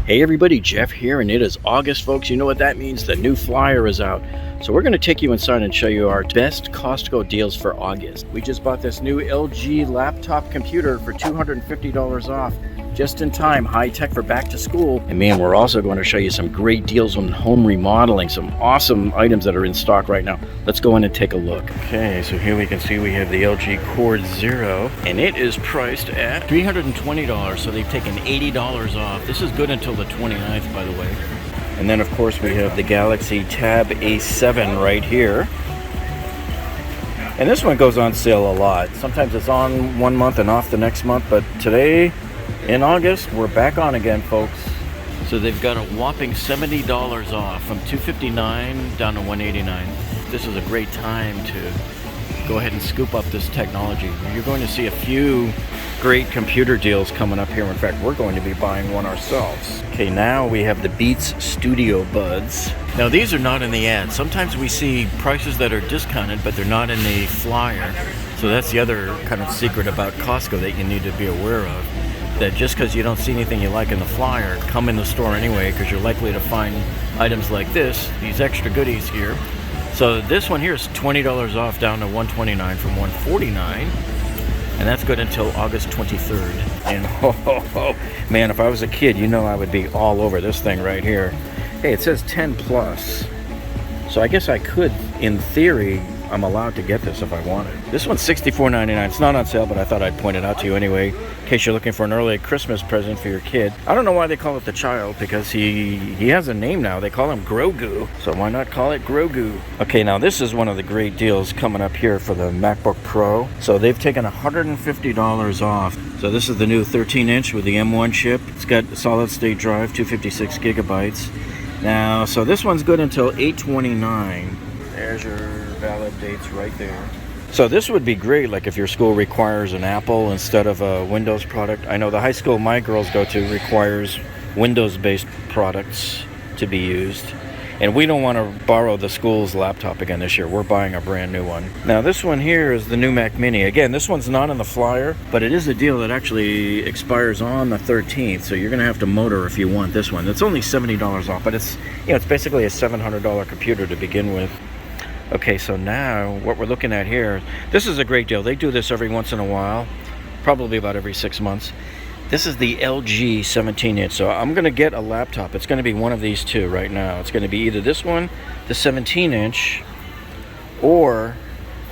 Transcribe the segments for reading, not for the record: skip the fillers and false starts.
Hey everybody, Jeff here, and it is August, folks. You know what that means? The new flyer is out. So we're going to take you inside and show you our best Costco deals for August. We just bought this new LG laptop computer for $250 off. Just in time, high tech for back to school. And man, we're also going to show you some great deals on home remodeling, some awesome items that are in stock right now. Let's go in and take a look. Okay, so here we can see we have the LG Cord Zero, and it is priced at $320, so they've taken $80 off. This is good until the 29th, by the way. And then of course we have the Galaxy Tab A7 right here. And this one goes on sale a lot. Sometimes it's on 1 month and off the next month, but today, in August, we're back on again, folks. So they've got a whopping $70 off, from $259 down to $189. This is a great time to go ahead and scoop up this technology. You're going to see a few great computer deals coming up here. In fact, we're going to be buying one ourselves. Okay, now we have the Beats Studio Buds. Now these are not in the ad. Sometimes we see prices that are discounted, but they're not in the flyer. So that's the other kind of secret about Costco that you need to be aware of. That just because you don't see anything you like in the flyer, come in the store anyway, because you're likely to find items like this, these extra goodies here. So this one here is $20 off, down to $129 from $149, and that's good until August 23rd. And man, if I was a kid, you know I would be all over this thing right here. Hey, it says 10 plus, so I guess I could, in theory, I'm allowed to get this if I wanted. This one's $64.99. It's not on sale, but I thought I'd point it out to you anyway, in case you're looking for an early Christmas present for your kid. I don't know why they call it the child, because he has a name now. They call him Grogu, so why not call it Grogu? Okay, now this is one of the great deals coming up here for the Macbook Pro. So they've taken $150 off. So this is the new 13-inch with the M1 chip. It's got a solid-state drive, 256 gigabytes. Now, so this one's good until $829. There's your valid dates right there. So this would be great, like if your school requires an Apple instead of a Windows product. I know the high school my girls go to requires Windows-based products to be used. And we don't want to borrow the school's laptop again this year. We're buying a brand new one. Now this one here is the new Mac Mini. Again, this one's not in the flyer, but it is a deal that actually expires on the 13th. So you're going to have to motor if you want this one. It's only $70 off, but it's basically a $700 computer to begin with. Okay, so now what we're looking at here, this is a great deal. They do this every once in a while, probably about every 6 months. This is the LG 17-inch, so I'm going to get a laptop. It's going to be one of these two right now. It's going to be either this one, the 17-inch, or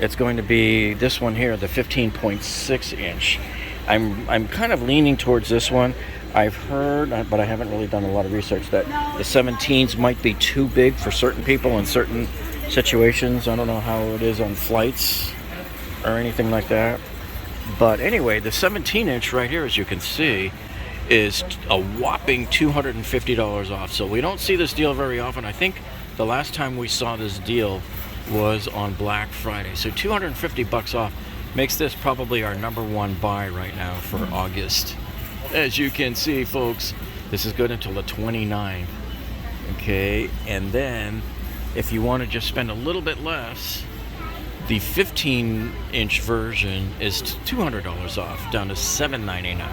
it's going to be this one here, the 15.6-inch. I'm kind of leaning towards this one. I've heard, but I haven't really done a lot of research, that the 17s might be too big for certain people in certain situations. I don't know how it is on flights or anything like that. But anyway, the 17-inch right here, as you can see, is a whopping $250 off. So we don't see this deal very often. I think the last time we saw this deal was on Black Friday. So $250 off makes this probably our #1 buy right now for August. As you can see, folks, this is good until the 29th. Okay, and then if you want to just spend a little bit less, the 15-inch version is $200 off, down to $799.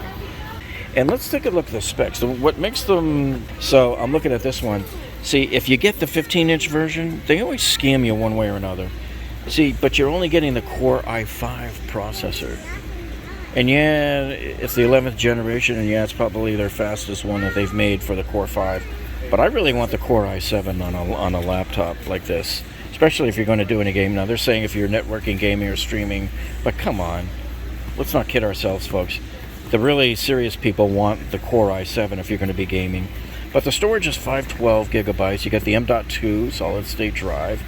And let's take a look at the specs. So what makes them... So I'm looking at this one. See, if you get the 15-inch version, they always scam you one way or another. See, but you're only getting the Core i5 processor. And yeah, it's the 11th generation, and yeah, it's probably their fastest one that they've made for the Core 5. But I really want the Core i7 on a laptop like this, especially if you're going to do any game. Now, they're saying if you're networking, gaming, or streaming, but come on. Let's not kid ourselves, folks. The really serious people want the Core i7 if you're going to be gaming. But the storage is 512 gigabytes. You got the M.2 solid-state drive,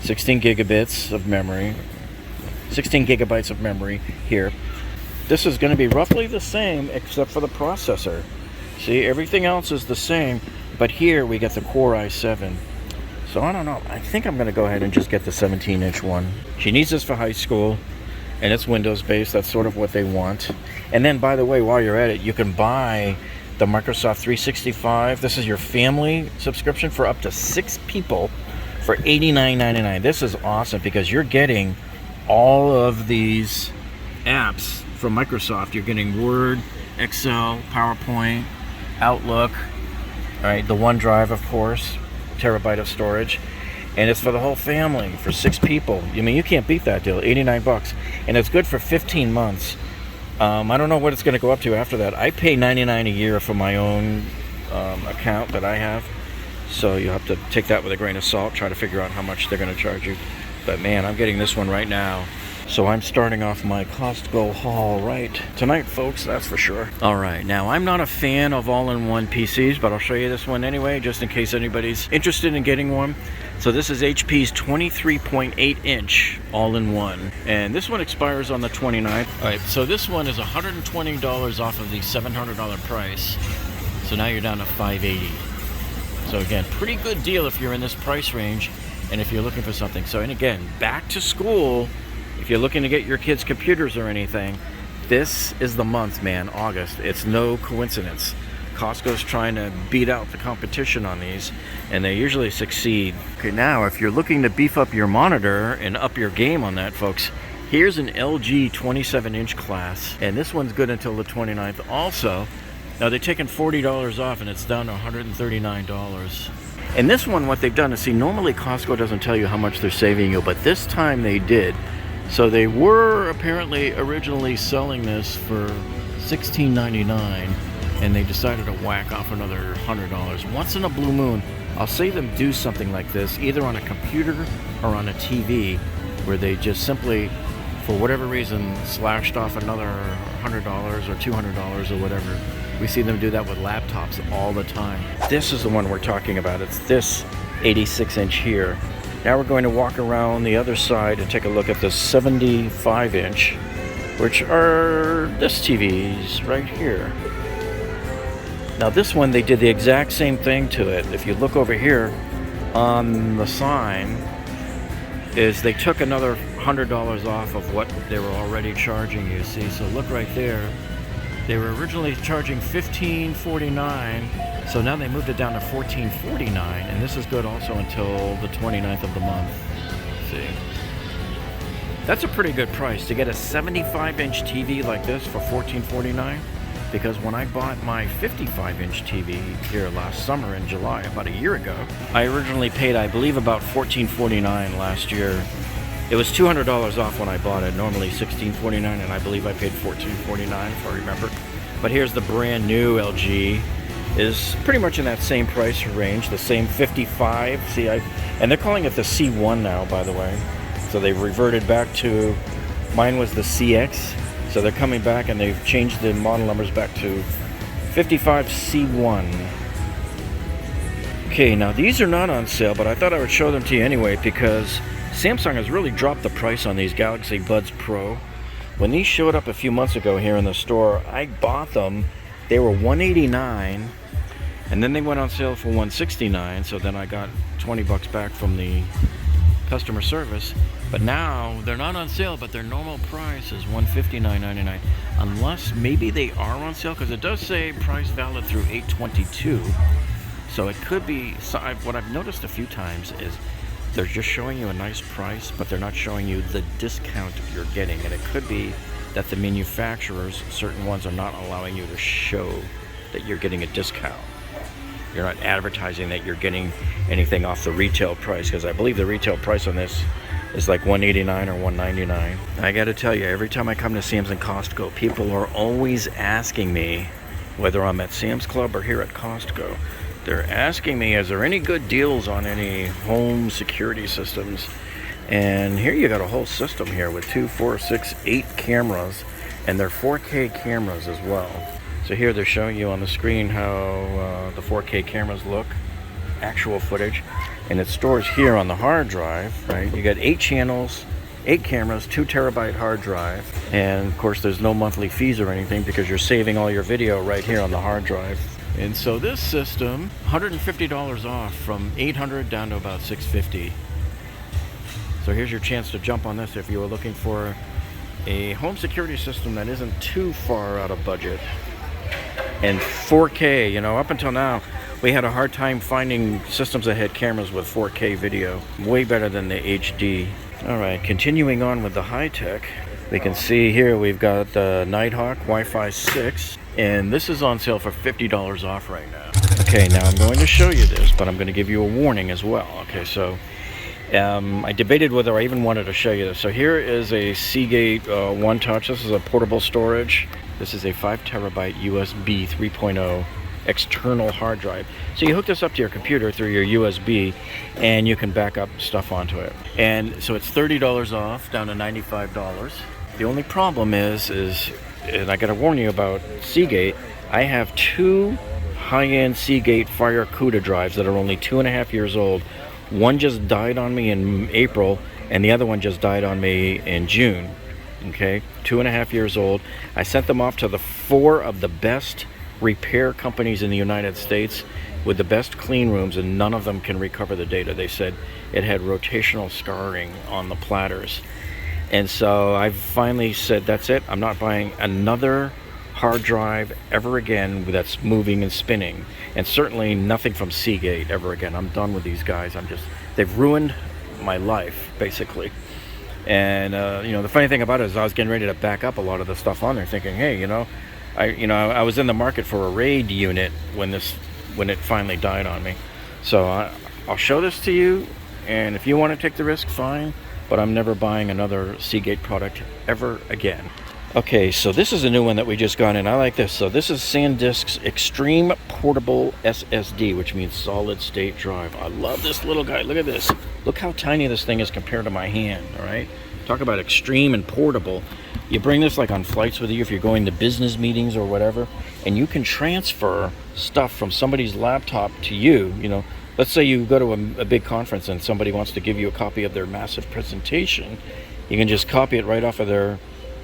16 gigabits of memory, 16 gigabytes of memory here. This is going to be roughly the same except for the processor. See, everything else is the same. But here we get the Core i7. So I don't know. I think I'm going to go ahead and just get the 17-inch one. She needs this for high school, and it's Windows-based. That's sort of what they want. And then, by the way, while you're at it, you can buy the Microsoft 365. This is your family subscription for up to 6 people for $89.99. This is awesome because you're getting all of these apps from Microsoft. You're getting Word, Excel, PowerPoint, Outlook, All right, the OneDrive, of course, terabyte of storage. And it's for the whole family, for 6 people. I mean, you can't beat that deal, 89 bucks. And it's good for 15 months. I don't know what it's going to go up to after that. I pay $99 a year for my own account that I have. So you have to take that with a grain of salt, try to figure out how much they're going to charge you. But man, I'm getting this one right now. So I'm starting off my Costco haul right tonight, folks, that's for sure. All right, now I'm not a fan of all-in-one PCs, but I'll show you this one anyway, just in case anybody's interested in getting one. So this is HP's 23.8-inch all-in-one, and this one expires on the 29th. All right, so this one is $120 off of the $700 price. So now you're down to $580. So again, pretty good deal if you're in this price range and if you're looking for something. So, and again, back to school. If you're looking to get your kids computers or anything, this is the month, man, August. It's no coincidence. Costco's trying to beat out the competition on these, and they usually succeed. Okay, now if you're looking to beef up your monitor and up your game on that, folks, here's an LG 27-inch class, and this one's good until the 29th also. Now they're taking $40 off, and it's down to $139. And this one, what they've done is, see, normally Costco doesn't tell you how much they're saving you, but this time they did. So they were apparently originally selling this for $16.99, and they decided to whack off another $100. Once in a blue moon, I'll see them do something like this, either on a computer or on a TV, where they just simply, for whatever reason, slashed off another $100 or $200 or whatever. We see them do that with laptops all the time. This is the one we're talking about. It's this 86-inch here. Now we're going to walk around the other side and take a look at the 75-inch, which are this TVs right here. Now this one, they did the exact same thing to it. If you look over here on the sign, is they took another $100 off of what they were already charging you, see? So look right there. They were originally charging $15.49, so now they moved it down to $14.49, and this is good also until the 29th of the month. See? That's a pretty good price to get a 75-inch TV like this for $14.49, because when I bought my 55-inch TV here last summer in July, about a year ago, I originally paid, I believe, about $14.49 last year. It was $200 off when I bought it, normally $16.49, and I believe I paid $14.49 if I remember. But here's the brand new LG, is pretty much in that same price range, the same 55. See, and they're calling it the C1 now, by the way. So they've reverted back to, mine was the CX, so they're coming back and they've changed the model numbers back to 55C1. Okay, now these are not on sale, but I thought I would show them to you anyway because Samsung has really dropped the price on these Galaxy Buds Pro. When these showed up a few months ago here in the store, I bought them. They were $189, and then they went on sale for $169, so then I got 20 bucks back from the customer service. But now they're not on sale, but their normal price is $159.99, unless maybe they are on sale, because it does say price valid through 8/22. So it could be, what I've noticed a few times is they're just showing you a nice price, but they're not showing you the discount you're getting. And it could be that the manufacturers, certain ones, are not allowing you to show that you're getting a discount. You're not advertising that you're getting anything off the retail price, because I believe the retail price on this is like $189 or $199. I gotta tell you, every time I come to Sam's and Costco, people are always asking me, whether I'm at Sam's Club or here at Costco, they're asking me, is there any good deals on any home security systems? And here you got a whole system here with 2, 4, 6, 8 cameras, and they're 4K cameras as well. So here they're showing you on the screen how the 4K cameras look, actual footage, and it stores here on the hard drive, right? You got 8 channels, 8 cameras, 2 terabyte hard drive, and of course there's no monthly fees or anything because you're saving all your video right here on the hard drive. And so this system, $150 off from $800 down to about $650. So here's your chance to jump on this if you were looking for a home security system that isn't too far out of budget. And 4K, you know, up until now, we had a hard time finding systems that had cameras with 4K video. Way better than the HD. All right, continuing on with the high tech, we can see here we've got the Nighthawk Wi-Fi 6. And this is on sale for $50 off right now. Okay, now I'm going to show you this, but I'm going to give you a warning as well. Okay, so I debated whether I even wanted to show you this. So here is a Seagate One Touch. This is a portable storage. This is a 5 terabyte USB 3.0 external hard drive. So you hook this up to your computer through your USB, and you can back up stuff onto it. And so it's $30 off, down to $95. The only problem is, and I got to warn you about Seagate, I have two high-end Seagate Fire CUDA drives that are only 2.5 years old. One just died on me in April, and the other one just died on me in June. Okay, 2.5 years old. I sent them off to the 4 of the best repair companies in the United States with the best clean rooms, and none of them can recover the data. They said it had rotational scarring on the platters. And so I finally said, that's it. I'm not buying another hard drive ever again that's moving and spinning, and certainly nothing from Seagate ever again. I'm done with these guys. They've ruined my life, basically. And the funny thing about it is I was getting ready to back up a lot of the stuff on there, thinking, hey, I was in the market for a RAID unit when it finally died on me. So I'll show this to you, and if you want to take the risk, fine, but I'm never buying another Seagate product ever again. Okay, so this is a new one that we just got in. I like this. So this is SanDisk's Extreme Portable SSD, which means solid state drive. I love this little guy. Look at this. Look how tiny this thing is compared to my hand, all right? Talk about extreme and portable. You bring this like on flights with you if you're going to business meetings or whatever, and you can transfer stuff from somebody's laptop to you. Let's say you go to a big conference and somebody wants to give you a copy of their massive presentation. You can just copy it right off of their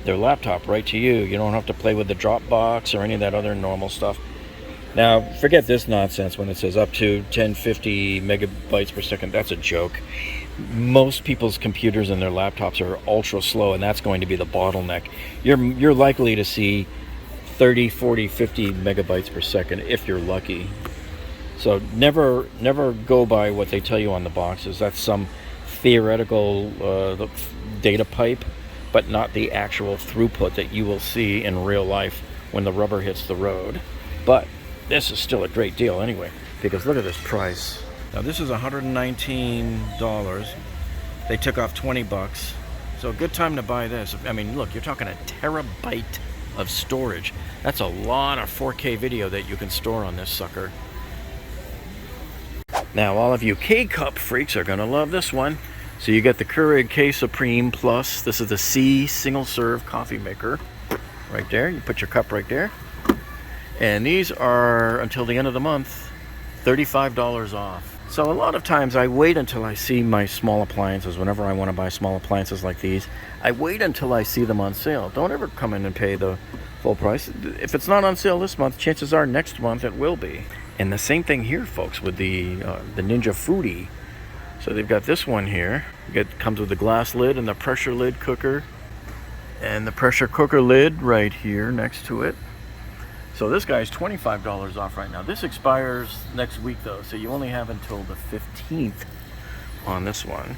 laptop right to you. You don't have to play with the Dropbox or any of that other normal stuff. Now, forget this nonsense when it says up to 1050 megabytes per second. That's a joke. Most people's computers and their laptops are ultra slow, and that's going to be the bottleneck. You're likely to see 30, 40, 50 megabytes per second if you're lucky. So never go by what they tell you on the boxes. That's some theoretical data pipe, but not the actual throughput that you will see in real life when the rubber hits the road. But this is still a great deal anyway, because look at this price. Now this is $119. They took off 20 bucks. So a good time to buy this. I mean, look, you're talking a terabyte of storage. That's a lot of 4K video that you can store on this sucker. Now all of you K-Cup freaks are gonna love this one. So you get the Keurig K Supreme Plus. This is the C single serve coffee maker. Right there, you put your cup right there. And these are, until the end of the month, $35 off. So a lot of times I wait until I see my small appliances. Whenever I want to buy small appliances like these, I wait until I see them on sale. Don't ever come in and pay the full price. If it's not on sale this month, chances are next month it will be. And the same thing here, folks, with the Ninja Foodie. So they've got this one here. It comes with the glass lid and the pressure lid cooker. And the pressure cooker lid right here next to it. So this guy's $25 off right now. This expires next week though, so you only have until the 15th on this one.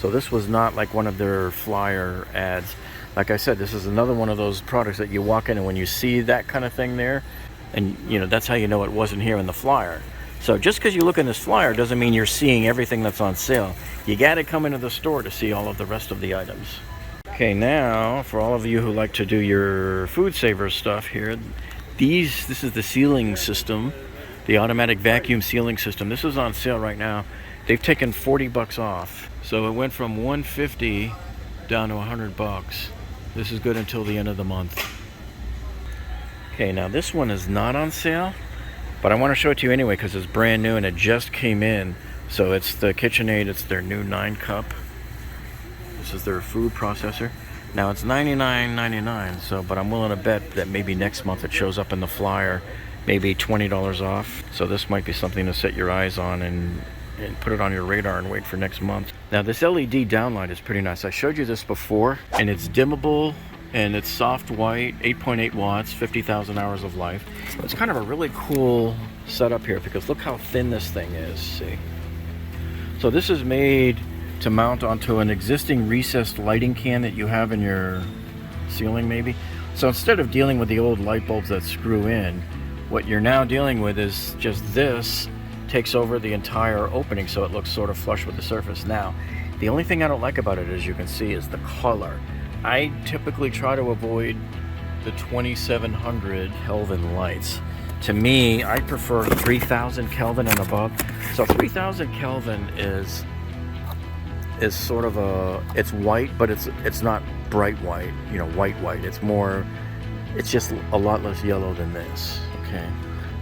So this was not like one of their flyer ads. Like I said, this is another one of those products that you walk in and when you see that kind of thing there, and that's how you know it wasn't here in the flyer. So just because you look in this flyer doesn't mean you're seeing everything that's on sale. You got to come into the store to see all of the rest of the items. Okay, now for all of you who like to do your food saver stuff here, this is the sealing system, the automatic vacuum sealing system. This is on sale right now. They've taken 40 bucks off. So it went from 150 down to 100 bucks. This is good until the end of the month. Okay, now this one is not on sale, but I want to show it to you anyway because it's brand new and it just came in. So it's the KitchenAid, it's their new 9-cup. This is their food processor. Now it's $99.99, so but I'm willing to bet that maybe next month it shows up in the flyer, maybe $20 off. So this might be something to set your eyes on and put it on your radar and wait for next month. Now this LED downlight is pretty nice. I showed you this before, and it's dimmable and it's soft white, 8.8 watts, 50,000 hours of life. It's kind of a really cool setup here because look how thin this thing is, see? So this is made to mount onto an existing recessed lighting can that you have in your ceiling maybe. So instead of dealing with the old light bulbs that screw in, What you're now dealing with is just this takes over the entire opening, so it looks sort of flush with the surface. Now, the only thing I don't like about it, as you can see, is the color. I typically try to avoid the 2700 Kelvin lights. To me, I prefer 3000 Kelvin and above. So 3000 Kelvin is sort of it's white, but it's not bright white, you know, white. It's just a lot less yellow than this, okay?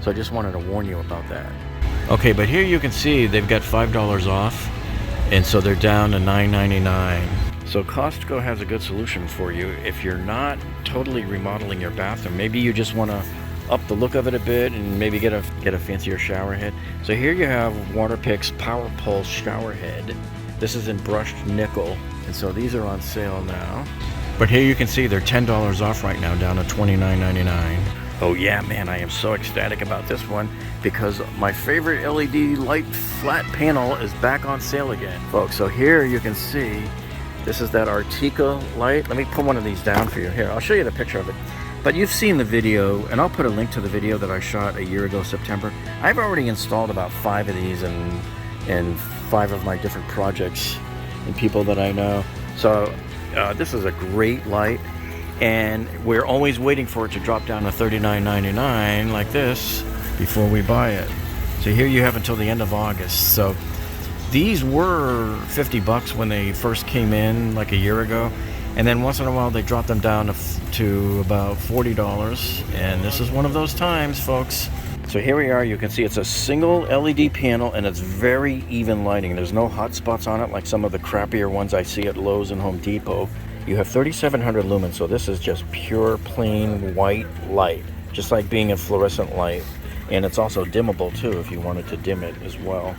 So I just wanted to warn you about that. Okay, but here you can see they've got $5 off, and so they're down to $9.99. So Costco has a good solution for you if you're not totally remodeling your bathroom. Maybe you just want to up the look of it a bit and maybe get a fancier shower head. So here you have Waterpik's Power Pulse shower head. This is in brushed nickel, and so these are on sale now. But here you can see they're $10 off right now, down to $29.99. Oh yeah, man, I am so ecstatic about this one because my favorite LED light flat panel is back on sale again, folks. So here you can see, this is that Artica light. Let me put one of these down for you. Here, I'll show you the picture of it. But you've seen the video, and I'll put a link to the video that I shot a year ago, September. I've already installed about 5 of these in 5 of my different projects and people that I know. So this is a great light, and we're always waiting for it to drop down to $39.99 like this before we buy it. So here you have until the end of August. So these were $50 when they first came in like a year ago, and then once in a while they drop them down to about $40, and this is one of those times, folks. So here we are. You can see it's a single LED panel, and it's very even lighting. There's no hot spots on it like some of the crappier ones I see at Lowe's and Home Depot. You have 3700 lumens, so this is just pure plain white light, just like being a fluorescent light. And it's also dimmable too if you wanted to dim it as well.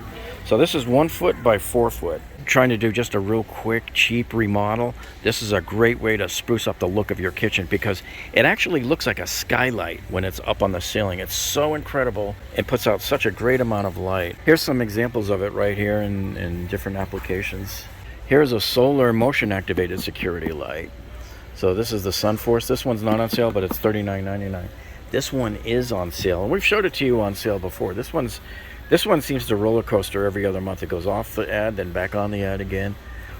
So this is 1 foot by 4 foot. Trying to do just a real quick, cheap remodel. This is a great way to spruce up the look of your kitchen because it actually looks like a skylight when it's up on the ceiling. It's so incredible. It puts out such a great amount of light. Here's some examples of it right here in different applications. Here's a solar motion activated security light. So this is the SunForce. This one's not on sale, but it's $39.99. This one is on sale, and we've showed it to you on sale before. This one seems to roller coaster every other month. It goes off the ad, then back on the ad again.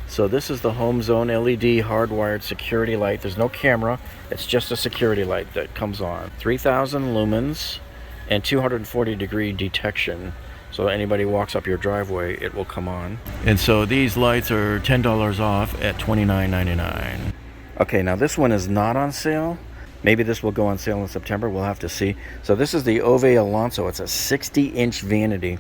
So this is the Home Zone LED hardwired security light. There's no camera. It's just a security light that comes on. 3000 lumens and 240 degree detection. So anybody walks up your driveway, it will come on. And so these lights are $10 off at $29.99. Okay, now this one is not on sale. Maybe this will go on sale in September. We'll have to see. So this is the Ove Alonso. It's a 60-inch vanity.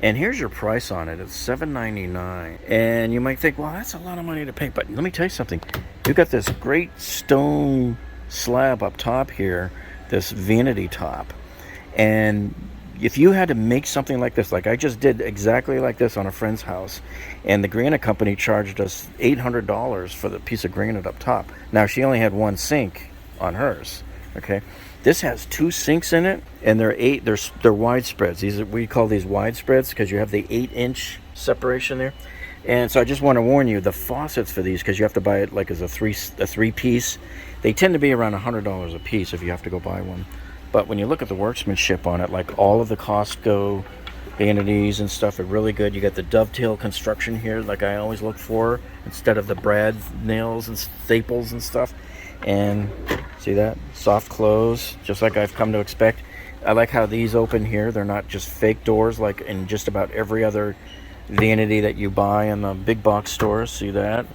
And here's your price on it. It's $7.99. And you might think, well, that's a lot of money to pay. But let me tell you something. You've got this great stone slab up top here, this vanity top. And if you had to make something like this, like I just did exactly like this on a friend's house, and the granite company charged us $800 for the piece of granite up top. Now, she only had one sink on hers, okay? This has 2 sinks in it, and they're wide spreads. We call these wide spreads because you have the 8-inch separation there. And so I just want to warn you, the faucets for these, because you have to buy it like as a three piece, they tend to be around $100 a piece if you have to go buy one. But when you look at the workmanship on it, like all of the Costco vanities and stuff are really good. You got the dovetail construction here, like I always look for, instead of the brad nails and staples and stuff. And see that? Soft close, just like I've come to expect. I like how these open here. They're not just fake doors like in just about every other vanity that you buy in the big box stores. See that?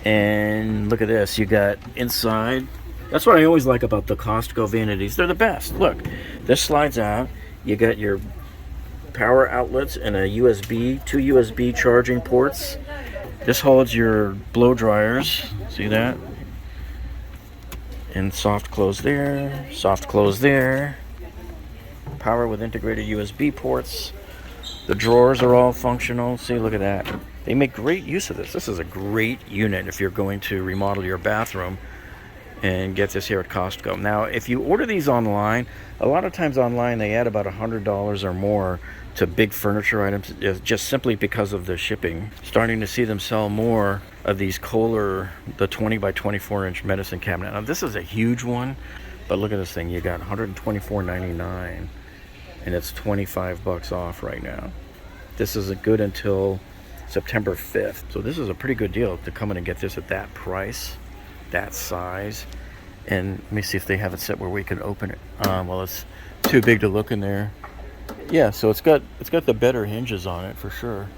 And look at this. You got inside. That's what I always like about the Costco vanities. They're the best. Look, this slides out. You got your power outlets and a USB, 2 USB charging ports. This holds your blow dryers. See that? And soft close there, soft close there. Power with integrated USB ports. The drawers are all functional. See, look at that. They make great use of this. This is a great unit if you're going to remodel your bathroom and get this here at Costco. Now, if you order these online, a lot of times online they add about $100 or more to big furniture items just simply because of the shipping. Starting to see them sell more of these Kohler, the 20 by 24 inch medicine cabinet. Now this is a huge one. But look at this thing. You got $124.99, and it's 25 bucks off right now. This is good until September 5th. So this is a pretty good deal to come in and get this at that price, that size. And let me see if they have it set where we can open it. Well, it's too big to look in there. Yeah, so it's got the better hinges on it for sure.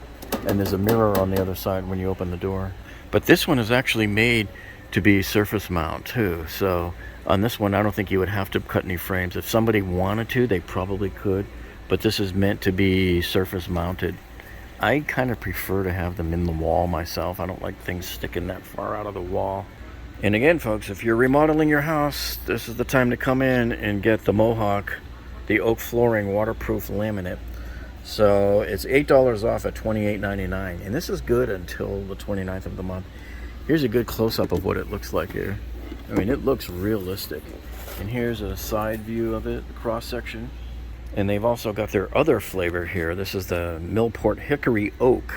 And there's a mirror on the other side when you open the door. But this one is actually made to be surface mount too. So on this one, I don't think you would have to cut any frames. If somebody wanted to, they probably could. But this is meant to be surface mounted. I kind of prefer to have them in the wall myself. I don't like things sticking that far out of the wall. And again, folks, if you're remodeling your house, this is the time to come in and get the Mohawk, the oak flooring waterproof laminate. So it's $8 off at $28.99. And this is good until the 29th of the month. Here's a good close-up of what it looks like here. I mean, it looks realistic. And here's a side view of it, cross-section. And they've also got their other flavor here. This is the Millport Hickory Oak.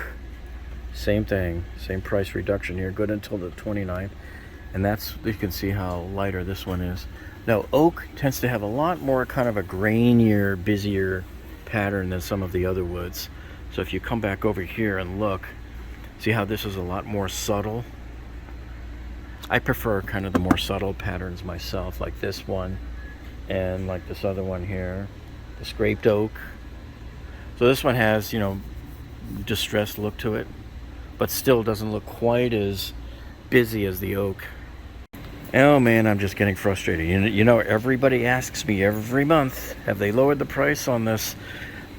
Same thing, same price reduction here, good until the 29th. And that's, you can see how lighter this one is. Now, oak tends to have a lot more kind of a grainier, busier pattern than some of the other woods. So if you come back over here and look, see how this is a lot more subtle? I prefer kind of the more subtle patterns myself, like this one and like this other one here, the scraped oak. So this one has, you know, distressed look to it, but still doesn't look quite as busy as the oak. Oh man, I'm just getting frustrated. You know, everybody asks me every month, have they lowered the price on this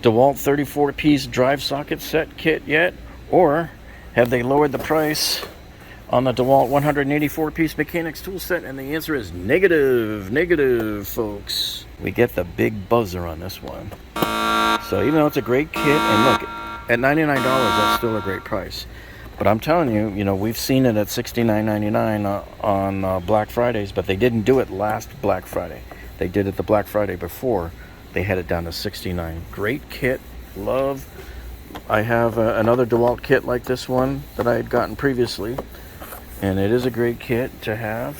DeWalt 34-piece drive socket set kit yet? Or have they lowered the price on the DeWalt 184-piece mechanics tool set? And the answer is negative, folks. We get the big buzzer on this one. So even though it's a great kit, and look, at $99, that's still a great price. But I'm telling you, you know, we've seen it at $69.99 on Black Fridays, but they didn't do it last Black Friday. They did it the Black Friday before. They had it down to $69. Great kit, love. I have another DeWalt kit like this one that I had gotten previously, and it is a great kit to have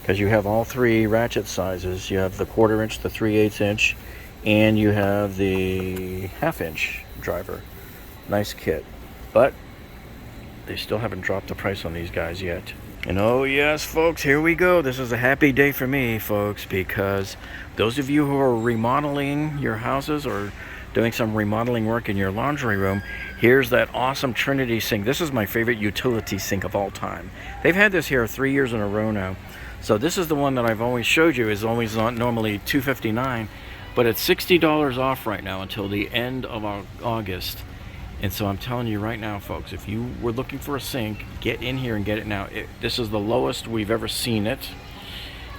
because you have all three ratchet sizes. You have the 1/4 inch, the 3/8 inch, and you have the 1/2 inch driver. Nice kit, but they still haven't dropped the price on these guys yet. And oh yes, folks, here we go. This is a happy day for me, folks, because those of you who are remodeling your houses or doing some remodeling work in your laundry room, here's that awesome Trinity Sink. This is my favorite utility sink of all time. They've had this here 3 years in a row now. So this is the one that I've always showed you, is always not normally $259, but it's $60 off right now until the end of August. And so I'm telling you right now, folks, if you were looking for a sink, get in here and get it now. This is the lowest we've ever seen it.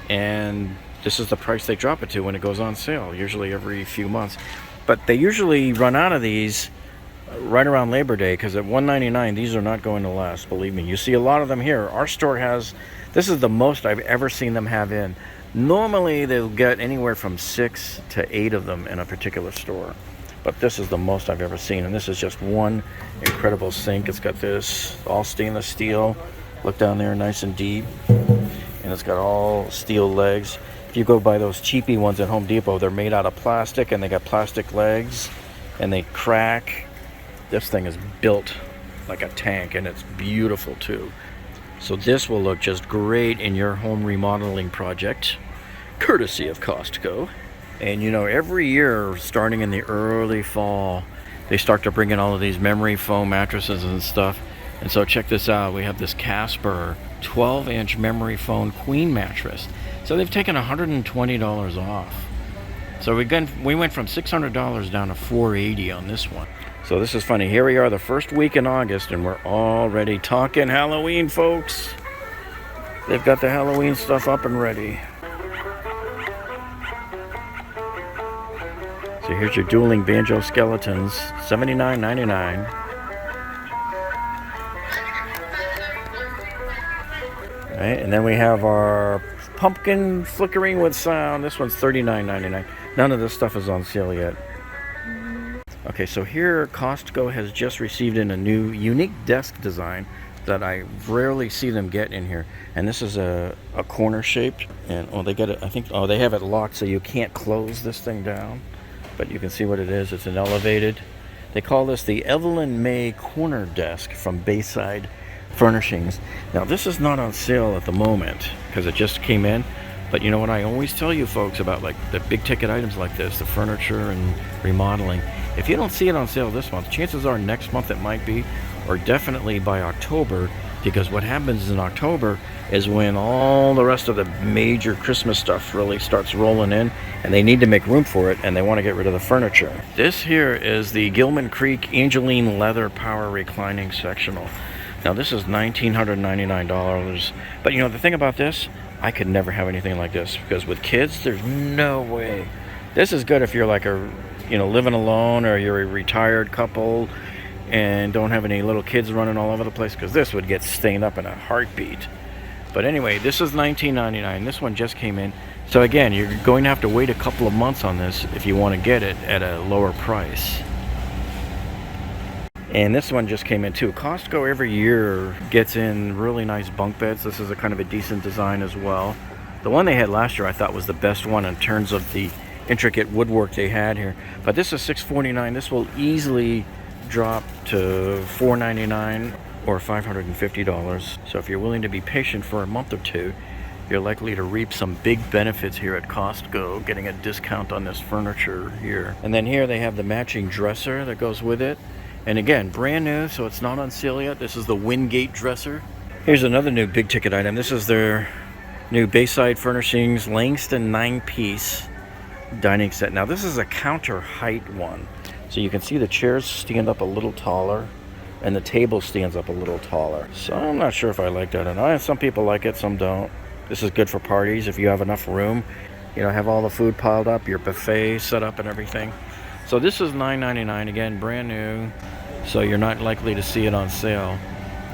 And this is the price they drop it to when it goes on sale, usually every few months. But they usually run out of these right around Labor Day, because at $199, these are not going to last, believe me. You see a lot of them here. Our store has, this is the most I've ever seen them have in. Normally, they'll get anywhere from 6 to 8 of them in a particular store. But this is the most I've ever seen, and this is just one incredible sink. It's got this all stainless steel. Look down there, nice and deep. And it's got all steel legs. If you go buy those cheapy ones at Home Depot, they're made out of plastic, and they got plastic legs, and they crack. This thing is built like a tank, and it's beautiful too. So this will look just great in your home remodeling project, courtesy of Costco. And you know, every year, starting in the early fall, they start to bring in all of these memory foam mattresses and stuff. And so check this out. We have this Casper 12-inch memory foam queen mattress. So they've taken $120 off. So we went from $600 down to $480 on this one. So this is funny. Here we are the first week in August, and we're already talking Halloween, folks. They've got the Halloween stuff up and ready. So here's your dueling banjo skeletons, $79.99. Right, and then we have our pumpkin flickering with sound. This one's $39.99. None of this stuff is on sale yet. Okay, so here Costco has just received in a new unique desk design that I rarely see them get in here. And this is a corner shaped, and they get it, I think, they have it locked so you can't close this thing down, but you can see what it is. It's an elevated. They call this the Evelyn May corner desk from Bayside Furnishings. Now this is not on sale at the moment because it just came in, but you know what I always tell you folks about, like the big ticket items like this, the furniture and remodeling, if you don't see it on sale this month, chances are next month it might be, or definitely by October, because what happens in October is when all the rest of the major Christmas stuff really starts rolling in, and they need to make room for it, and they want to get rid of the furniture. This here is the Gilman Creek Angeline leather power reclining sectional. Now this is $1,999, but you know the thing about this, I could never have anything like this, because with kids, there's no way. This is good if you're like living alone, or you're a retired couple and don't have any little kids running all over the place, because this would get stained up in a heartbeat. But anyway, this is $19.99. This one just came in. So again, you're going to have to wait a couple of months on this if you want to get it at a lower price. And this one just came in too. Costco every year gets in really nice bunk beds. This is a kind of a decent design as well. The one they had last year I thought was the best one in terms of the intricate woodwork they had here. But this is $649. This will easily drop to $499 or $550. So if you're willing to be patient for a month or two, you're likely to reap some big benefits here at Costco, getting a discount on this furniture here. And then here they have the matching dresser that goes with it. And again, brand new, so it's not on sale yet. This is the Wingate dresser. Here's another new big ticket item. This is their new Bayside Furnishings Langston 9-piece dining set. Now this is a counter height one. So you can see the chairs stand up a little taller and the table stands up a little taller. So I'm not sure if I like that or not. Some people like it, some don't. This is good for parties if you have enough room. Have all the food piled up, your buffet set up and everything. So this is $9.99, again, brand new. So you're not likely to see it on sale.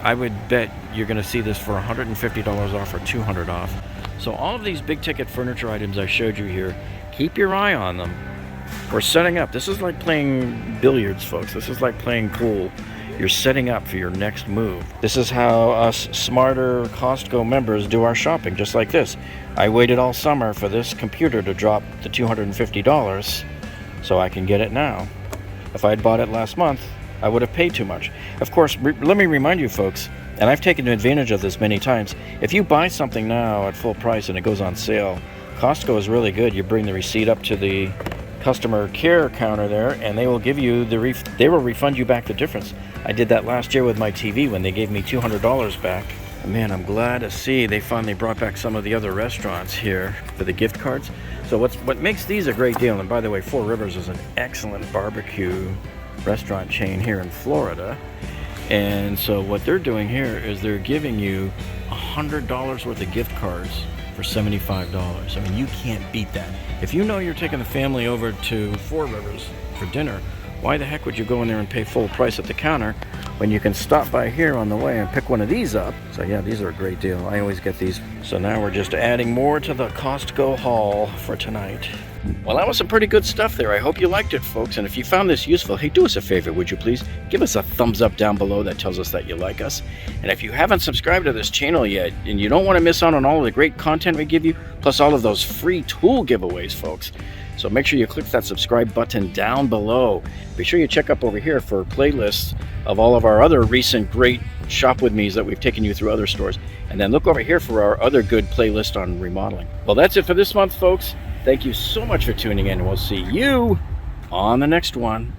I would bet you're going to see this for $150 off or $200 off. So all of these big ticket furniture items I showed you here, keep your eye on them. We're setting up. This is like playing billiards, folks. This is like playing pool. You're setting up for your next move. This is how us smarter Costco members do our shopping, just like this. I waited all summer for this computer to drop to $250 so I can get it now. If I'd bought it last month, I would have paid too much. Of course, let me remind you folks, and I've taken advantage of this many times, if you buy something now at full price and it goes on sale, Costco is really good. You bring the receipt up to the customer care counter there, and they will give you they will refund you back the difference. I did that last year with my TV when they gave me $200 back. And man, I'm glad to see they finally brought back some of the other restaurants here for the gift cards. So what makes these a great deal, and by the way, Four Rivers is an excellent barbecue restaurant chain here in Florida. And so what they're doing here is they're giving you $100 worth of gift cards for $75. I mean, you can't beat that. If you know you're taking the family over to Four Rivers for dinner, why the heck would you go in there and pay full price at the counter when you can stop by here on the way and pick one of these up? So yeah, these are a great deal. I always get these. So now we're just adding more to the Costco haul for tonight. Well, that was some pretty good stuff there. I hope you liked it, folks. And if you found this useful, hey, do us a favor, would you please? Give us a thumbs up down below. That tells us that you like us. And if you haven't subscribed to this channel yet, and you don't want to miss out on all of the great content we give you, plus all of those free tool giveaways, folks, so make sure you click that subscribe button down below. Be sure you check up over here for playlists of all of our other recent great shop with me's that we've taken you through other stores. And then look over here for our other good playlist on remodeling. Well, that's it for this month, folks. Thank you so much for tuning in, and we'll see you on the next one.